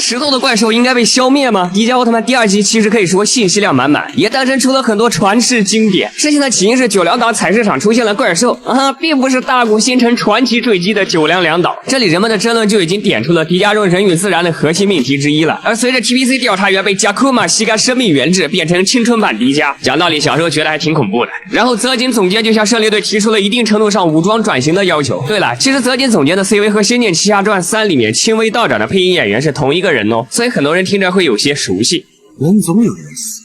石头的怪兽应该被消灭吗？迪迦奥特曼第2集其实可以说信息量满满，也诞生出了很多传世经典。事情的起因是九良岛采石场出现了怪兽并不是大古星辰传奇坠机的九良两岛。这里人们的争论就已经点出了迪迦中人与自然的核心命题之一了。而随着 TBC 调查员被贾库玛吸干生命原质，变成青春版迪迦，讲道理小时候觉得还挺恐怖的。然后泽井总监就向胜利队提出了一定程度上武装转型的要求。对了，其实泽井总监的 CV 和《仙剑奇侠传3》里面青微道长的配音演员是同一个人哦，所以很多人听着会有些熟悉。人总有人死，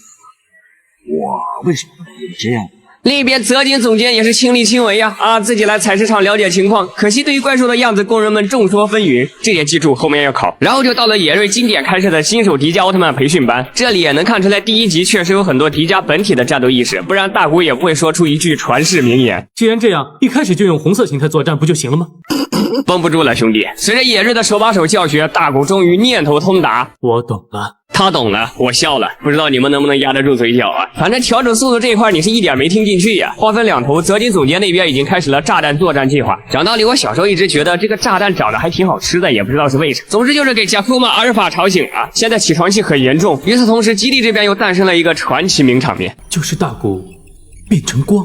我为什么不能有这样？另一边，泽井总监也是亲力亲为自己来采石场了解情况。可惜对于怪兽的样子，工人们众说纷纭，这点记住后面要考。然后就到了野瑞经典开设的新手迪迦奥特曼培训班，这里也能看出来第1集确实有很多迪迦本体的战斗意识，不然大古也不会说出一句传世名言。既然这样，一开始就用红色形态作战不就行了吗？绷不住了，兄弟！随着野瑞的手把手教学，大古终于念头通达。我懂了。他懂了，我笑了，不知道你们能不能压得住嘴角啊？反正调整速度这一块你是一点没听进去呀。话分两头，泽井总监那边已经开始了炸弹作战计划。讲道理，我小时候一直觉得这个炸弹长得还挺好吃的，也不知道是为啥。总之就是给贾库玛阿尔法吵醒了，现在起床气很严重。与此同时，基地这边又诞生了一个传奇名场面，就是大古变成光。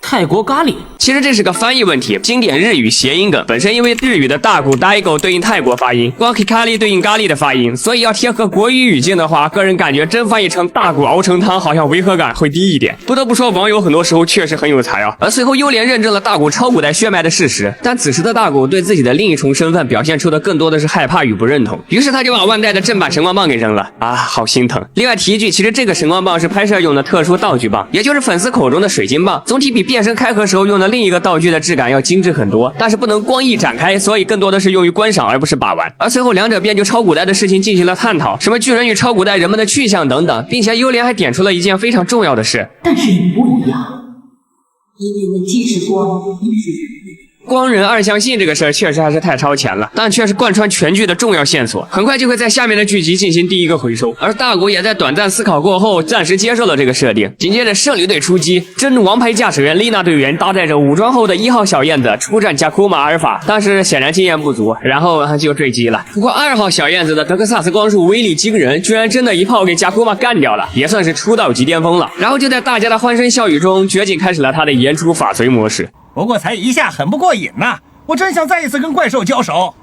泰国咖喱，其实这是个翻译问题，经典日语谐音梗。本身因为日语的大古 daigo 对应泰国发音，光 kikali 对应咖喱的发音，所以要贴合国语语境的话，个人感觉真翻译成大古熬成汤，好像违和感会低一点。不得不说，网友很多时候确实很有才啊。而随后优莲认证了大古超古代血脉的事实，但此时的大古对自己的另一重身份表现出的更多的是害怕与不认同，于是他就把万代的正版神光棒给扔了好心疼。另外提一句，其实这个神光棒是拍摄用的特殊道具棒，也就是粉丝口中的水晶棒，总体比变身开合时候用的另一个道具的质感要精致很多，但是不能光翼展开，所以更多的是用于观赏而不是把玩。而随后两者便就超古代的事情进行了探讨，什么巨人与超古代人们的去向等等，并且优莲还点出了一件非常重要的事，但是你不一样，因为你既是光又是人。光人二相性这个事儿确实还是太超前了，但却是贯穿全剧的重要线索，很快就会在下面的剧集进行第一个回收。而大古也在短暂思考过后，暂时接受了这个设定。紧接着胜利队出击，真王牌驾驶员丽娜队员搭载着武装后的1号小燕子出战贾库玛阿尔法，但是显然经验不足，然后就坠机了。不过2号小燕子的德克萨斯光束威力惊人，居然真的一炮给贾库玛干掉了，也算是出道即巅峰了。然后就在大家的欢声笑语中，绝景开始了他的言出法随模式。不过才一下很不过瘾呐，我真想再一次跟怪兽交手。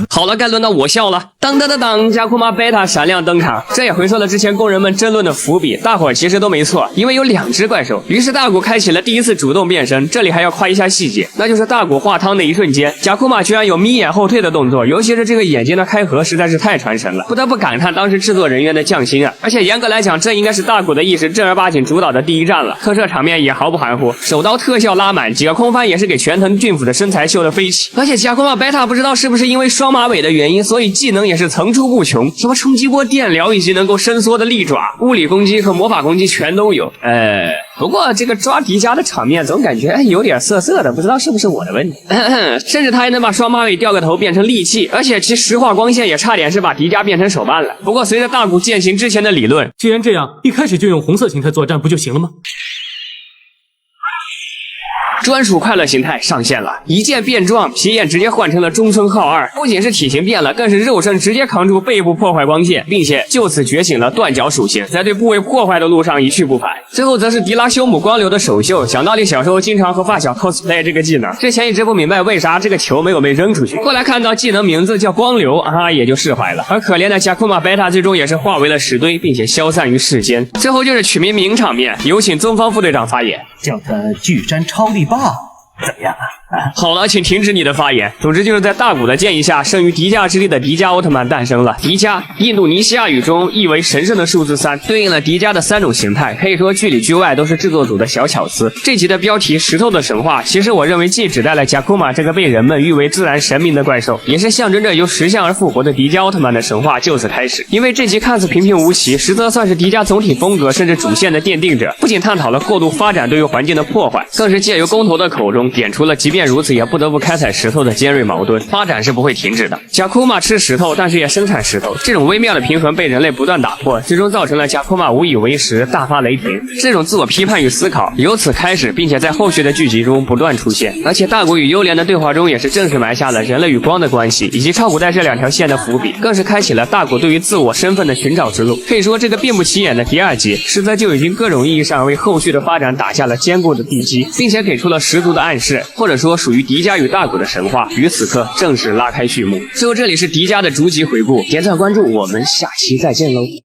好了，该轮到我笑了。当当当当，加库玛贝塔闪亮登场，这也回收了之前工人们争论的伏笔。大伙儿其实都没错，因为有2只怪兽。于是大古开启了第一次主动变身。这里还要夸一下细节，那就是大古化汤的一瞬间，贾库玛居然有眯眼后退的动作，尤其是这个眼睛的开合实在是太传神了，不得不感叹当时制作人员的匠心啊！而且严格来讲，这应该是大古的意识正儿八经主导的第一战了。特摄场面也毫不含糊，手刀特效拉满，几个空翻也是给全藤俊辅的身材秀得飞起。而且贾库玛贝塔不知道是不是因为双马尾的原因，所以技能也是层出不穷，什么冲击波、电疗以及能够伸缩的利爪，物理攻击和魔法攻击全都有。不过这个抓迪迦的场面总感觉有点涩涩的，不知道是不是我的问题。甚至他还能把双马尾掉个头变成利器，而且其石化光线也差点是把迪迦变成手办了。不过随着大古践行之前的理论，既然这样，一开始就用红色形态作战不就行了吗？专属快乐形态上线了，一键变壮，皮眼直接换成了中村浩二，不仅是体型变了，更是肉身直接扛住背部破坏光线，并且就此觉醒了断脚属性，在对部位破坏的路上一去不返。最后则是迪拉修姆光流的首秀，想道理小时候经常和发小 cosplay 这个技能，之前一直不明白为啥这个球没有被扔出去，后来看到技能名字叫光流也就释怀了。而可怜的贾库玛贝塔最终也是化为了石堆，并且消散于世间。最后就是取名名场面，有请宗方副队长发言，叫他巨山超力霸怎么样啊？好了，请停止你的发言。总之就是在大古的建议下，生于迪迦之力的迪迦奥特曼诞生了。迪迦，印度尼西亚语中译为神圣的数字3，对应了迪迦的3种形态，可以说剧里剧外都是制作组的小巧思。这集的标题《石头的神话》，其实我认为既指代了贾库玛这个被人们誉为自然神明的怪兽，也是象征着由石像而复活的迪迦奥特曼的神话就此开始。因为这集看似平平无奇，实则算是迪迦总体风格甚至主线的奠定者，不仅探讨了过度发展对于环境的破坏，更是借由公头的口中点出了即便如此也不得不开采石头的尖锐矛盾，发展是不会停止的。贾库玛吃石头，但是也生产石头，这种微妙的平衡被人类不断打破，最终造成了贾库玛无以为食，大发雷霆。这种自我批判与思考由此开始，并且在后续的剧集中不断出现。而且大古与优莲的对话中也是正式埋下了人类与光的关系，以及超古代这两条线的伏笔，更是开启了大古对于自我身份的寻找之路。可以说，这个并不起眼的第2集，实则就已经各种意义上为后续的发展打下了坚固的地基，并且给出了十足的暗示，或者说属于迪迦与大古的神话，于此刻正式拉开序幕。最后，这里是迪迦的逐集回顾，点赞关注，我们下期再见喽。